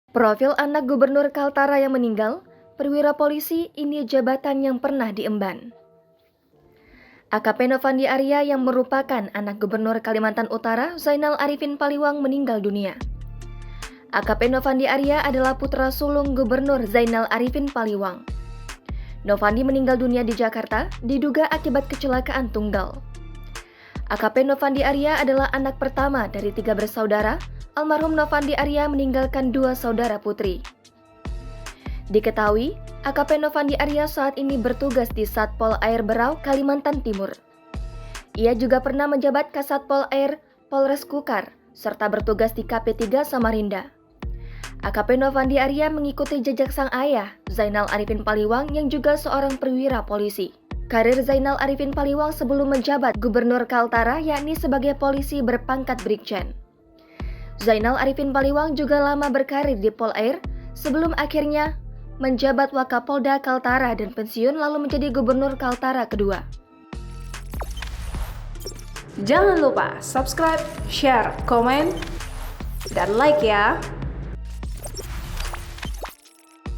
Profil anak Gubernur Kaltara yang meninggal, perwira polisi ini jabatan yang pernah diemban. AKP Novandi Arya yang merupakan anak Gubernur Kalimantan Utara, Zainal Arifin Paliwang meninggal dunia. AKP Novandi Arya adalah putra sulung Gubernur Zainal Arifin Paliwang. Novandi meninggal dunia di Jakarta diduga akibat kecelakaan tunggal. AKP Novandi Arya adalah anak pertama dari 3 bersaudara. Almarhum Novandi Arya meninggalkan 2 saudara putri. Diketahui, AKP Novandi Arya saat ini bertugas di Satpol Air Berau, Kalimantan Timur. Ia juga pernah menjabat Kasatpol Air Polres Kukar, serta bertugas di KP3 Samarinda. AKP Novandi Arya mengikuti jejak sang ayah, Zainal Arifin Paliwang yang juga seorang perwira polisi. Karir Zainal Arifin Paliwang sebelum menjabat Gubernur Kaltara yakni sebagai polisi berpangkat Brigjen. Zainal Arifin Paliwang juga lama berkarir di Polair sebelum akhirnya menjabat Wakapolda Kaltara dan pensiun lalu menjadi Gubernur Kaltara kedua. Jangan lupa subscribe, share, komen, dan like ya!